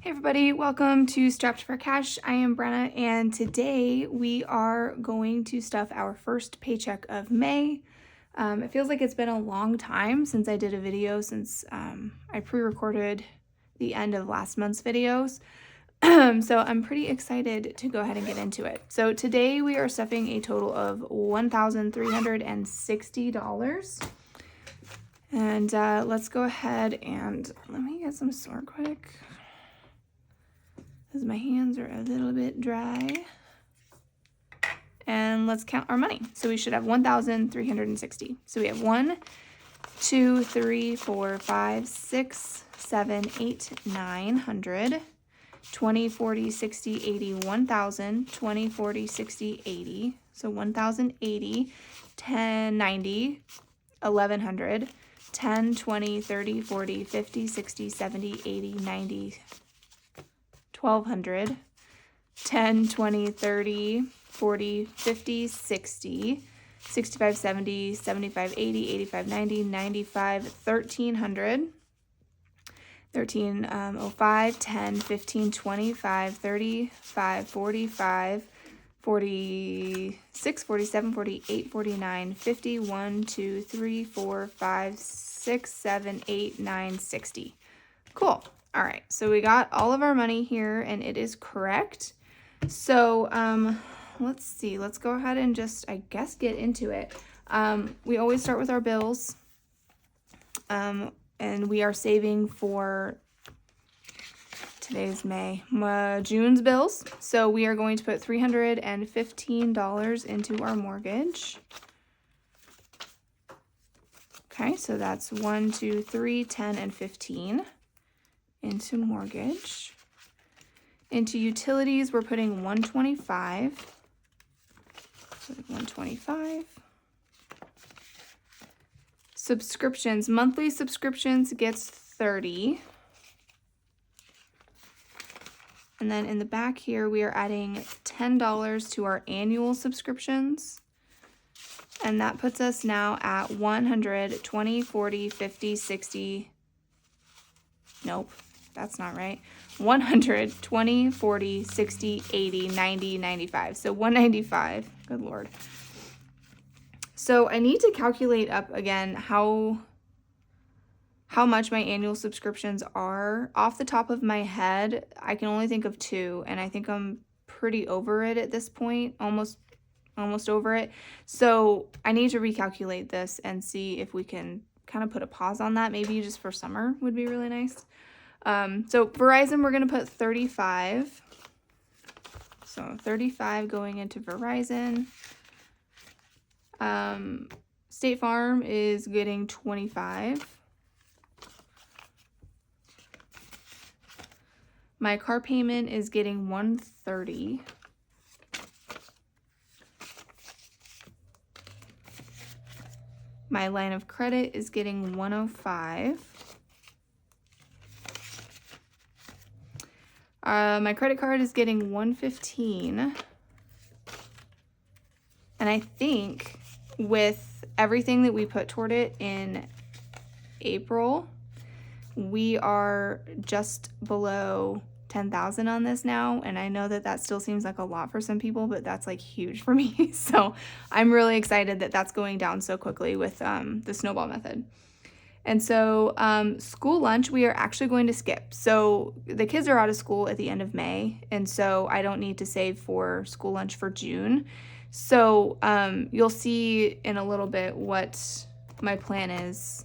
Hey everybody, welcome to Strapped for Cash. I am Brenna, and today we are going to stuff our first paycheck of May. It feels like it's been a long time since I did a video, since I pre-recorded the end of last month's videos. So I'm pretty excited to go ahead and get into it. So today we are stuffing a total of $1,360. And let's go ahead and let me get some sort quick, because my hands are a little bit dry. And let's count our money. So we should have 1,360. So we have 1, 2, 3, 4, 5, 6, 7, 8, 900, 20, 40, 60, 80, 1,000, 20, 40, 60, 80. So 1,080, 10, 90, 1,100, 10, 20, 30, 40, 50, 60, 70, 80, 90, 1,200, 10, 20, 30, 40, 50, 60, 65, 70, 75, 80, 85, 90, 95, 1,300, 1,305, 10, 15, 25, 35, 45, 46, 47, 48, 49, 50, 1, 2, 3, 4, 5, 6, 7, 8, 9, 60. Cool. All right, so we got all of our money here and it is correct. So let's see, let's go ahead and just, I guess, get into it. We always start with our bills, and we are saving for, today's May, June's bills. So we are going to put $315 into our mortgage. Okay, so that's 1, 2, 3, 10, and 15 into mortgage. Into utilities, we're putting 125. So 125. Subscriptions, monthly subscriptions gets 30. And then in the back here, we are adding $10 to our annual subscriptions. And that puts us now at 100, 20, 40, 50, 60. Nope, that's not right. 100, 20, 40, 60, 80, 90, 95. So 195, good Lord. So I need to calculate up again how much my annual subscriptions are. Off the top of my head, I can only think of 2, and I think I'm pretty over it at this point, almost over it. So I need to recalculate this and see if we can kind of put a pause on that. Maybe just for summer would be really nice. So Verizon, we're going to put 35. So 35 going into Verizon. State Farm is getting 25. My car payment is getting 130. My line of credit is getting 105. My credit card is getting 115. And I think with everything that we put toward it in April, we are just below 10,000 on this now. And I know that that still seems like a lot for some people, but that's like huge for me. So I'm really excited that that's going down so quickly with the snowball method. And so school lunch, we are actually going to skip. So the kids are out of school at the end of May, and so I don't need to save for school lunch for June. So you'll see in a little bit what my plan is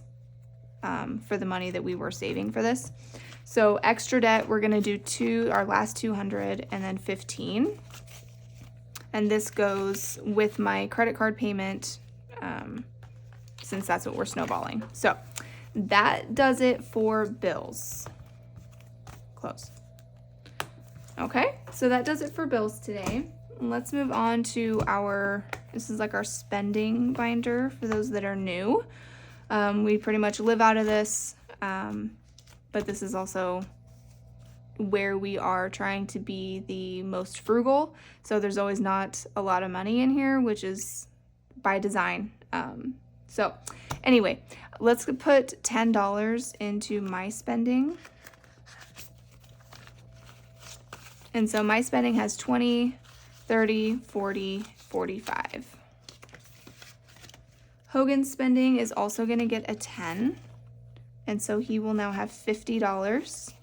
for the money that we were saving for this. So extra debt, we're going to do our last 200 and then 15. And this goes with my credit card payment, since that's what we're snowballing. So that does it for bills. Close. Okay, so that does it for bills today. Let's move on to this is like our spending binder for those that are new. We pretty much live out of this, but this is also where we are trying to be the most frugal. So there's always not a lot of money in here, which is by design. So anyway, let's put $10 into my spending. And so my spending has 20, 30, 40, 45. Hogan's spending is also going to get a 10. And so he will now have $50.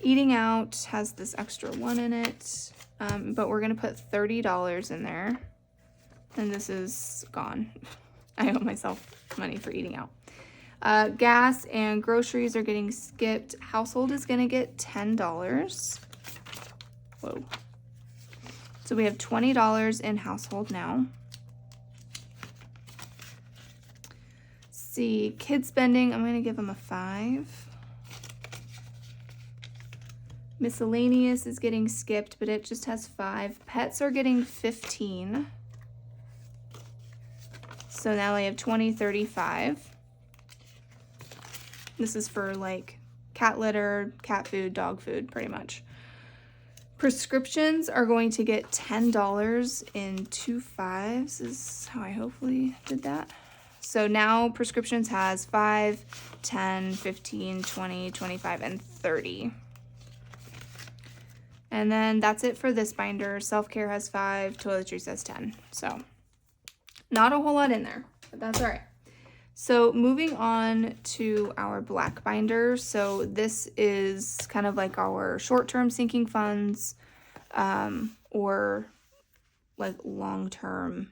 Eating out has this extra 1 in it, but we're going to put $30 in there. And this is gone. I owe myself money for eating out. Gas and groceries are getting skipped. Household is going to get $10. Whoa. So we have $20 in household now. See, kid spending, I'm going to give them a 5. Miscellaneous is getting skipped, but it just has 5. Pets are getting 15. So now I have 20, 35. This is for like cat litter, cat food, dog food, pretty much. Prescriptions are going to get $10 in 2 5s, is how I hopefully did that. So now prescriptions has 5, 10, 15, 20, 25, and 30. And then that's it for this binder. Self-care has 5, toiletries has 10. So not a whole lot in there, but that's all right. So moving on to our black binder. So this is kind of like our short-term sinking funds, or like long-term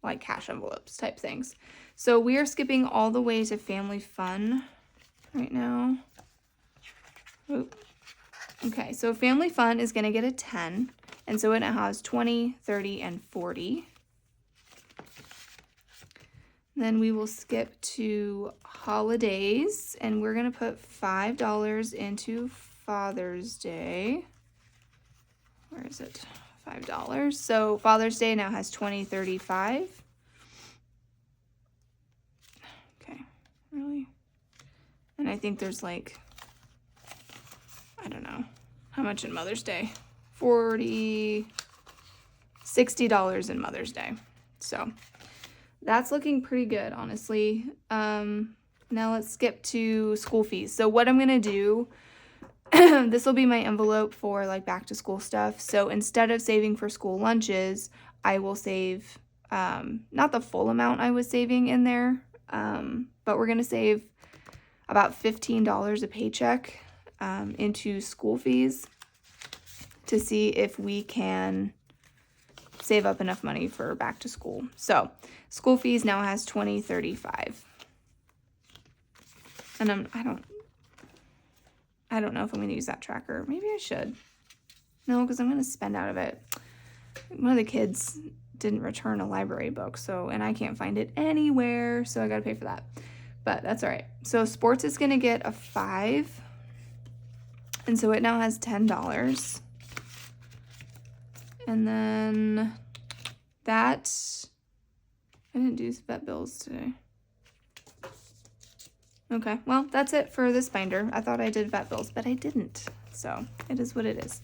like cash envelopes type things. So we are skipping all the way to family fun right now. Oop. Okay, so family fun is going to get a 10. And so it now has 20, 30, and 40. Then we will skip to holidays, and we're going to put $5 into Father's Day. Where is it? $5. So Father's Day now has 20, 35. Okay, really? And I think there's like, I don't know, how much in Mother's Day? $60 in Mother's Day. So that's looking pretty good, honestly. Now let's skip to school fees. So what I'm going to do, this will be my envelope for like back to school stuff. So instead of saving for school lunches, I will save, not the full amount I was saving in there, but we're going to save about $15 a paycheck into school fees to see if we can save up enough money for back to school. So school fees now has 20, 35. And I don't know if I'm going to use that tracker. Maybe I should. No, because I'm going to spend out of it. One of the kids didn't return a library book, and I can't find it anywhere, so I got to pay for that. But that's all right. So sports is going to get a 5. And so it now has $10. And then that, I didn't do vet bills today. Okay, well, that's it for this binder. I thought I did vet bills, but I didn't. So it is what it is.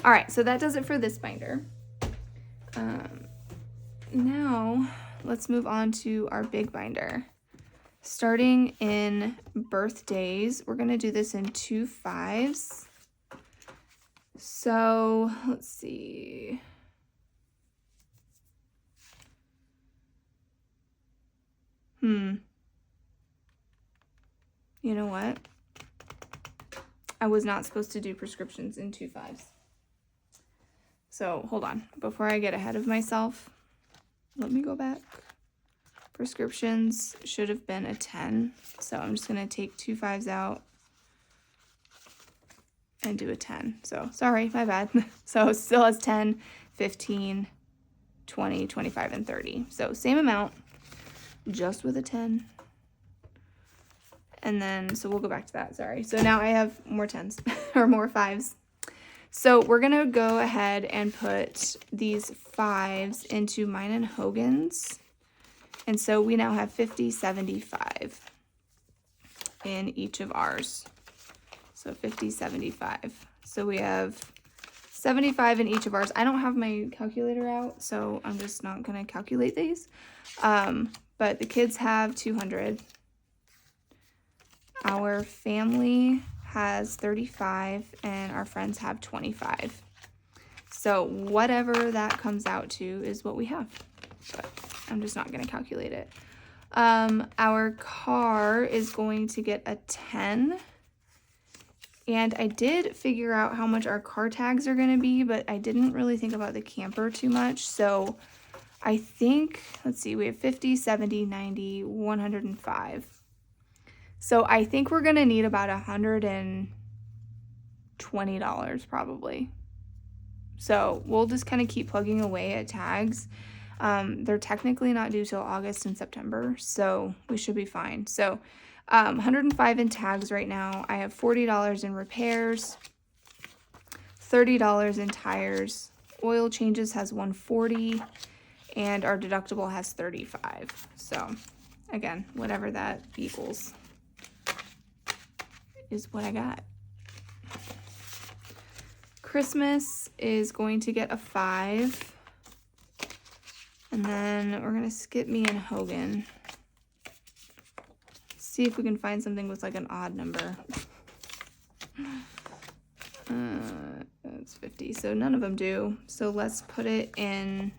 All right, so that does it for this binder. Now let's move on to our big binder. Starting in birthdays, we're going to do this in 2 5s. So let's see. You know what? I was not supposed to do prescriptions in 2 5s. So hold on. Before I get ahead of myself, let me go back. Prescriptions should have been a 10. So I'm just going to take 2 5s out and do a 10. So sorry, my bad. So it still has 10, 15, 20, 25, and 30. So same amount, just with a 10. And then, so we'll go back to that, sorry. So now I have more 10s, or more 5s. So we're gonna go ahead and put these 5s into mine and Hogan's. And so we now have 50, 75 in each of ours. So 50, 75. So we have 75 in each of ours. I don't have my calculator out, so I'm just not gonna calculate these. But the kids have 200. Our family has 35 and our friends have 25. So whatever that comes out to is what we have, but I'm just not going to calculate it. Our car is going to get a 10. And I did figure out how much our car tags are going to be, but I didn't really think about the camper too much. So I think, let's see, we have 50, 70, 90, 105. So I think we're going to need about $120 probably. So we'll just kind of keep plugging away at tags. They're technically not due till August and September, so we should be fine. So 105 in tags right now. I have $40 in repairs, $30 in tires. Oil changes has $140, and our deductible has $35. So again, whatever that equals is what I got. Christmas is going to get a 5. And then we're going to skip me and Hogan. See if we can find something with like an odd number. That's 50. So none of them do. So let's put it in.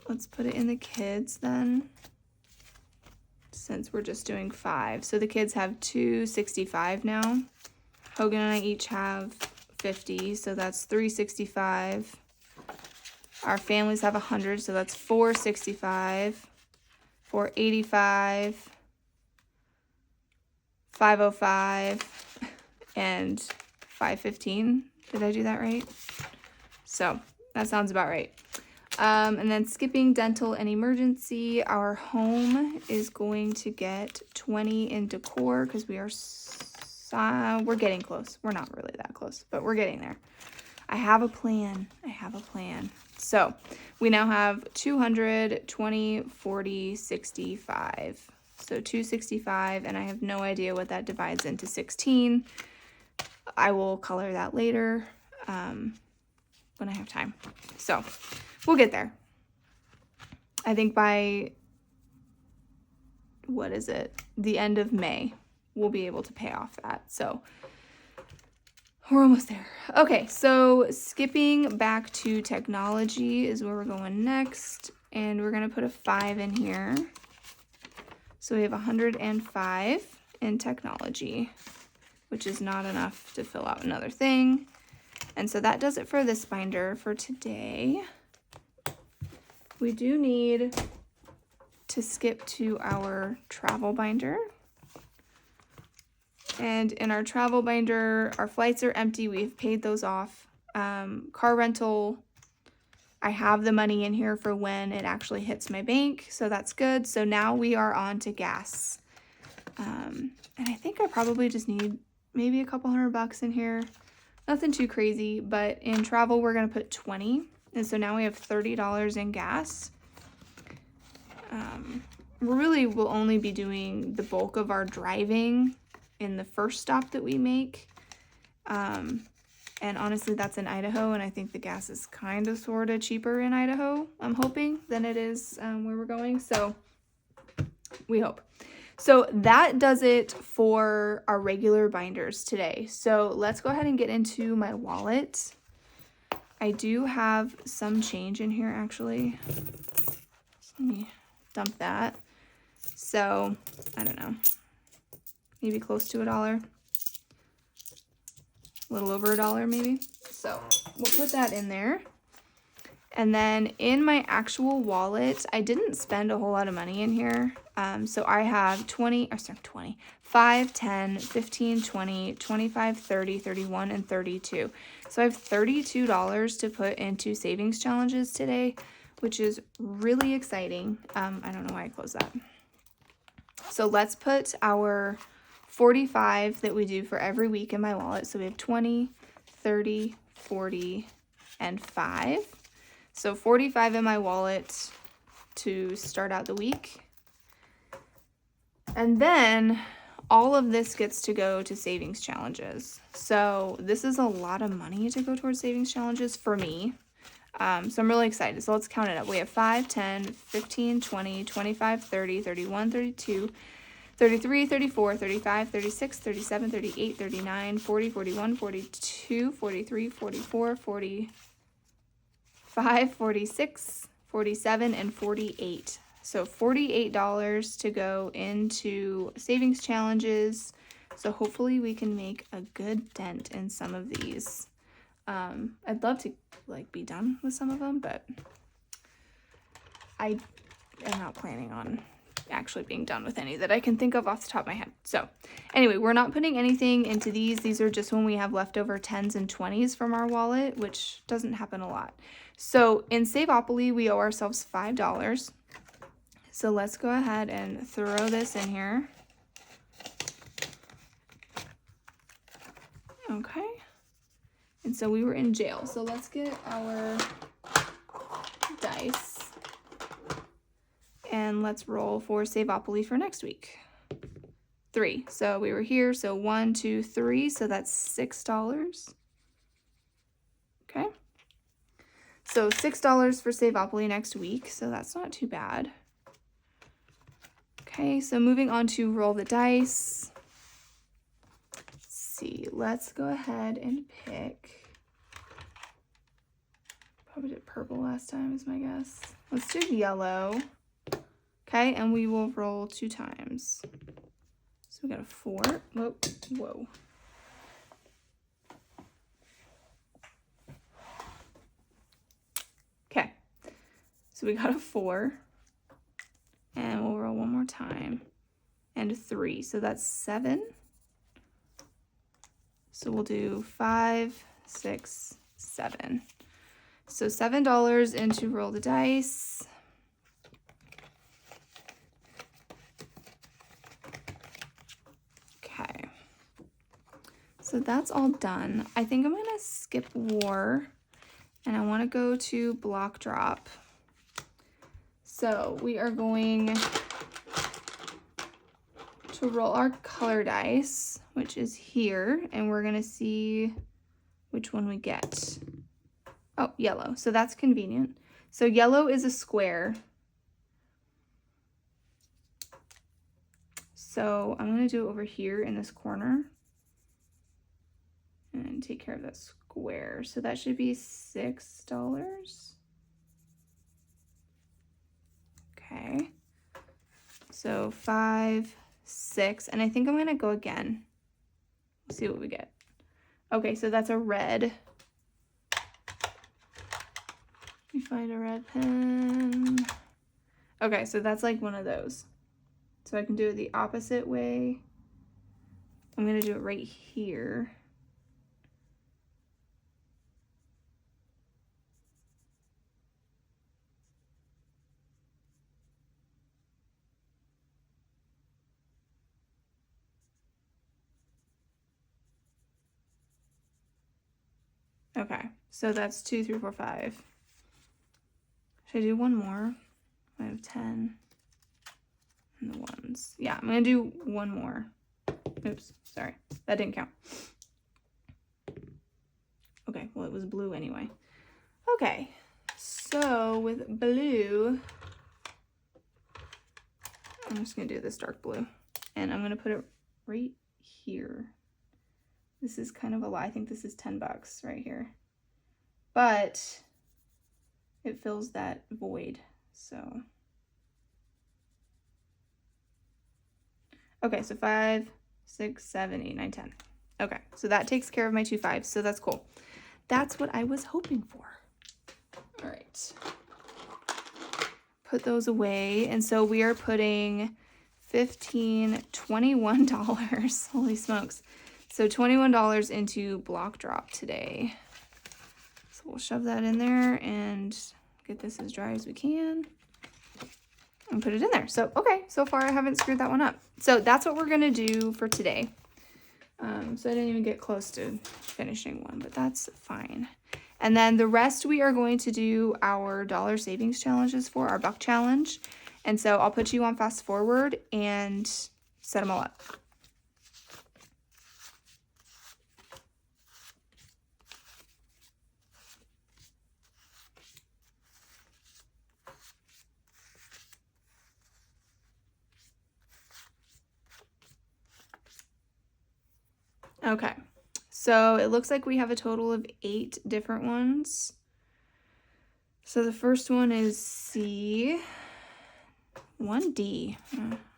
Let's put it in the kids then. Since we're just doing 5. So the kids have 265 now. Hogan and I each have 50. So that's 365. Our families have 100. So that's 465. 485, 505, and 515. Did I do that right? So that sounds about right. And then skipping dental and emergency, our home is going to get 20 in decor because we are we're getting close. We're not really that close, but we're getting there. I have a plan. So we now have 200, 20, 40, 65. So 265, and I have no idea what that divides into 16. I will color that later when I have time. So we'll get there. I think by, the end of May, we'll be able to pay off that. So we're almost there. Okay, so skipping back to technology is where we're going next. And we're going to put a 5 in here. So we have 105 in technology, which is not enough to fill out another thing. And so that does it for this binder for today. We do need to skip to our travel binder. And in our travel binder, our flights are empty. We've paid those off. Car rental, I have the money in here for when it actually hits my bank. So that's good. So now we are on to gas. And I think I probably just need maybe a couple $100 in here. Nothing too crazy, but in travel, we're going to put 20. And so now we have $30 in gas. We really will only be doing the bulk of our driving in the first stop that we make. And honestly, that's in Idaho, and I think the gas is kind of sort of cheaper in Idaho, I'm hoping, than it is where we're going. So we hope. So that does it for our regular binders today. So let's go ahead and get into my wallet. I do have some change in here, actually. So let me dump that. So, I don't know. Maybe close to $1. A little over $1 maybe. So we'll put that in there. And then in my actual wallet, I didn't spend a whole lot of money in here. So I have 5, 10, 15, 20, 25, 30, 31, and 32. So I have $32 to put into savings challenges today, which is really exciting. I don't know why I closed that. So let's put our 45 that we do for every week in my wallet. So we have 20, 30, 40, and 5. So 45 in my wallet to start out the week. And then all of this gets to go to savings challenges. So this is a lot of money to go towards savings challenges for me. So I'm really excited. So let's count it up. We have 5, 10, 15, 20, 25, 30, 31, 32. 33, 34, 35, 36, 37, 38, 39, 40, 41, 42, 43, 44, 45, 46, 47, and 48. So $48 to go into savings challenges. So hopefully we can make a good dent in some of these. I'd love to like be done with some of them, but I am not planning on actually being done with any that I can think of off the top of my head. So anyway, we're not putting anything into these. These are just when we have leftover 10s and 20s from our wallet, which doesn't happen a lot. So in Saveopoly, we owe ourselves $5. So let's go ahead and throw this in here. Okay. And so we were in jail. So let's get our dice. And let's roll for Saveopoly for next week. 3. So we were here. So 1, 2, 3. So that's $6. Okay. So $6 for Saveopoly next week. So that's not too bad. Okay. So moving on to roll the dice. Let's see. Let's go ahead and pick. Probably did purple last time is my guess. Let's do yellow. Okay, and we will roll 2 times. So we got a 4. Whoa, whoa. Okay, so we got a 4. And we'll roll one more time. And a 3, so that's 7. So we'll do 5, 6, 7. So $7 into roll the dice. Okay. So that's all done. I think I'm gonna skip war and I wanna go to block drop. So we are going to roll our color dice, which is here, and we're gonna see which one we get. Oh, yellow. So that's convenient. So yellow is a square. So I'm going to do it over here in this corner and take care of that square. So that should be $6. Okay. So 5, 6, and I think I'm going to go again. We'll see what we get. Okay, so that's a red. Let me find a red pen. Okay, so that's like one of those. So I can do it the opposite way. I'm going to do it right here. Okay, so that's 2, 3, 4, 5. Should I do one more? I have 10 and the ones. Yeah, I'm gonna do one more. Oops, sorry, that didn't count. Okay, well it was blue anyway. Okay, so with blue, I'm just gonna do this dark blue and I'm gonna put it right here. This is kind of a lie. I think this is $10 right here, but it fills that void. So, okay, so 5, 6, 7, 8, 9, 10. Okay, so that takes care of my 2 5s, so that's cool. That's what I was hoping for. All right, put those away. And so we are putting $15, $21. Holy smokes. So $21 into block drop today. So we'll shove that in there and get this as dry as we can and put it in there. So, okay, so far I haven't screwed that one up. So that's what we're gonna do for today. So I didn't even get close to finishing one, but that's fine. And then the rest we are going to do our dollar savings challenges for, our buck challenge. And so I'll put you on fast forward and set them all up. Okay, so it looks like we have a total of 8 different ones. So the first one is C, 1D.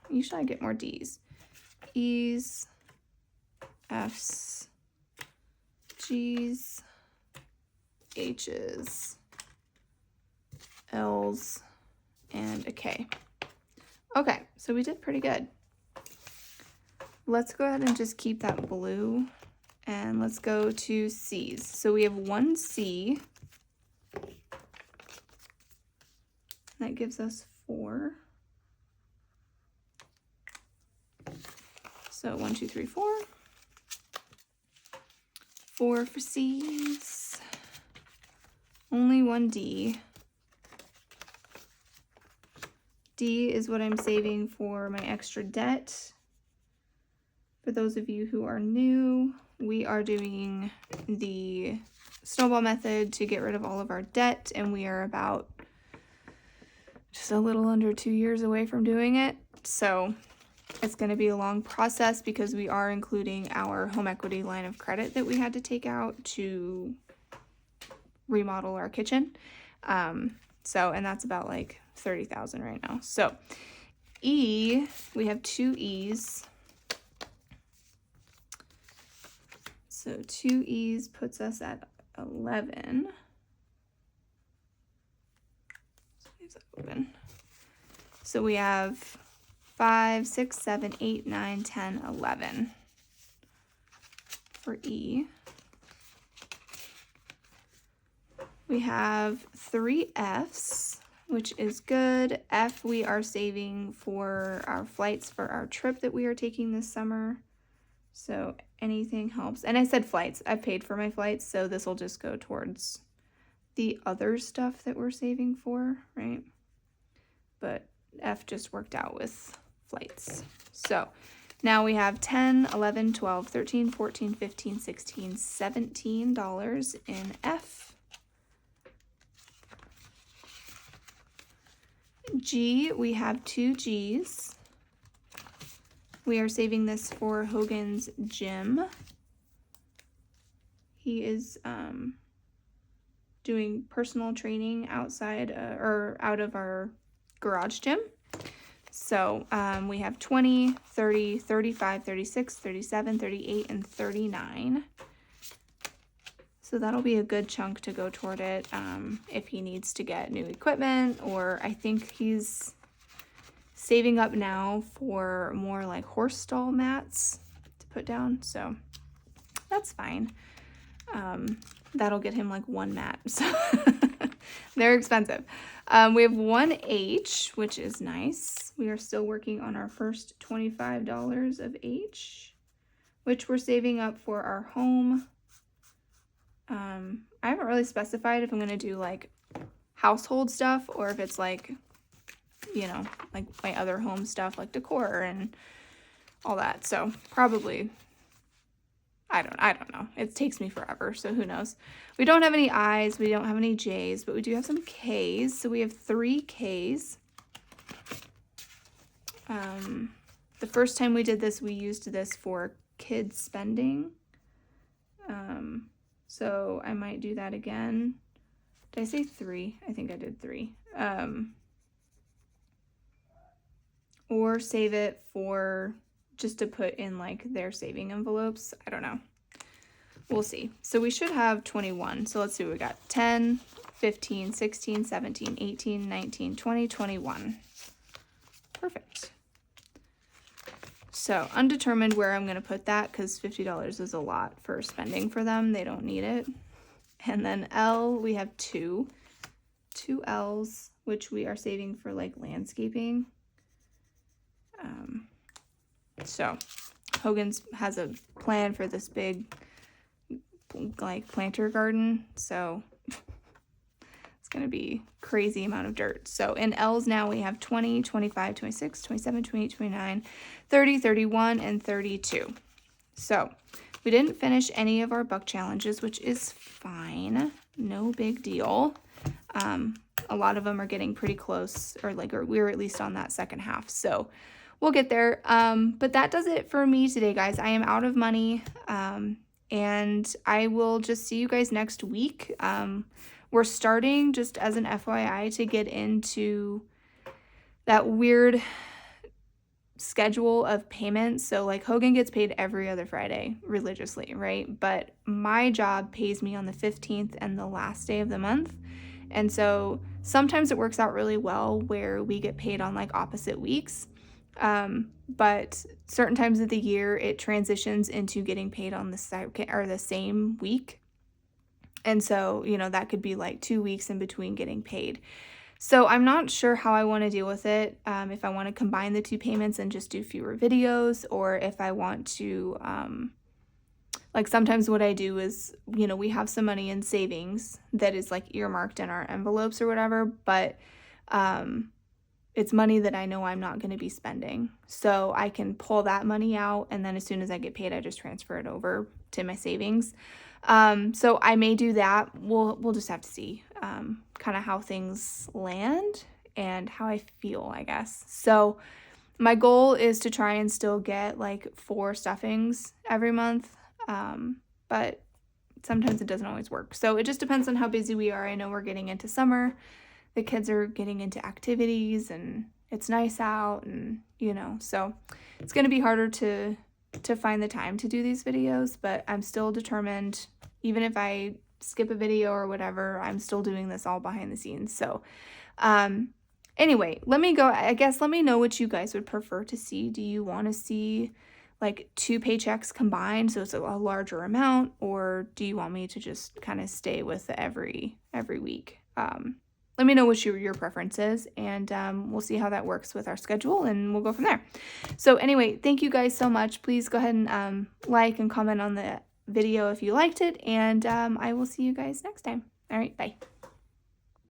Usually I get more D's. E's, F's, G's, H's, L's, and a K. Okay, so we did pretty good. Let's go ahead and just keep that blue, and let's go to C's. So we have 1 C. That gives us 4. So 1, 2, 3, 4. 4 for C's. Only 1 D. D is what I'm saving for my extra debt. For those of you who are new, we are doing the snowball method to get rid of all of our debt, and we are about just a little under 2 years away from doing it. So it's going to be a long process because we are including our home equity line of credit that we had to take out to remodel our kitchen. And that's about like $30,000 right now. So E, we have 2 E's. So 2 E's puts us at 11. Leave that open. So we have 5, 6, 7, 8, 9, 10, 11 for E. We have 3 F's, which is good. F, we are saving for our flights for our trip that we are taking this summer. So anything helps. And I said flights. I've paid for my flights, so this will just go towards the other stuff that we're saving for, right? But F just worked out with flights. So now we have 10, 11, 12, 13, 14, 15, 16, $17 in F. G, we have 2 G's. We are saving this for Hogan's gym. He is doing personal training outside or out of our garage gym. So we have 20, 30, 35, 36, 37, 38, and 39. So that'll be a good chunk to go toward it if he needs to get new equipment, or I think he's saving up now for more like horse stall mats to put down. So that's fine. That'll get him like 1 mat. So they're expensive. We have 1 H, which is nice. We are still working on our first $25 of H, which we're saving up for our home. I haven't really specified if I'm going to do like household stuff or if it's like, you know, like my other home stuff like decor and all that. So probably, I don't know. It takes me forever, so who knows. We don't have any I's, we don't have any J's, but we do have some K's. So we have 3 K's. The first time we did this, we used this for kids spending. So I might do that again. Did I say 3? I think I did 3. Or save it for just to put in like their saving envelopes. I don't know. We'll see. So we should have 21. So let's see what we got. 10, 15, 16, 17, 18, 19, 20, 21. Perfect. So undetermined where I'm going to put that because $50 is a lot for spending for them. They don't need it. And then L, we have 2 L's, which we are saving for like landscaping. So Hogan's has a plan for this big like planter garden. So it's going to be crazy amount of dirt. So in L's now we have 20, 25, 26, 27, 28, 29, 30, 31, and 32. So we didn't finish any of our buck challenges, which is fine. No big deal. A lot of them are getting pretty close, or we were at least on that second half. So we'll get there. But that does it for me today, guys. I am out of money, and I will just see you guys next week. We're starting, just as an FYI, to get into that weird schedule of payments. So like Hogan gets paid every other Friday religiously, right? But my job pays me on the 15th and the last day of the month. And so sometimes it works out really well where we get paid on like opposite weeks. But certain times of the year it transitions into getting paid on the second or the same week. And so, you know, that could be like 2 weeks in between getting paid. So I'm not sure how I want to deal with it, if I want to combine the two payments and just do fewer videos, or if I want to, like sometimes what I do is, you know, we have some money in savings that is like earmarked in our envelopes or whatever, but it's money that I know I'm not going to be spending. So I can pull that money out, and then as soon as I get paid, I just transfer it over to my savings. So I may do that. We'll just have to see kind of how things land and how I feel, I guess. So my goal is to try and still get like 4 stuffings every month, but sometimes it doesn't always work. So it just depends on how busy we are. I know we're getting into summer. The kids are getting into activities, and it's nice out, and you know, so it's going to be harder to find the time to do these videos, but I'm still determined. Even if I skip a video or whatever, I'm still doing this all behind the scenes. So anyway, let me know what you guys would prefer to see. Do you want to see like 2 paychecks combined, so it's a larger amount, or do you want me to just kind of stay with the every week? Let me know what your preference is, and we'll see how that works with our schedule, and we'll go from there. So anyway, thank you guys so much. Please go ahead and like and comment on the video if you liked it, and I will see you guys next time. All right, bye.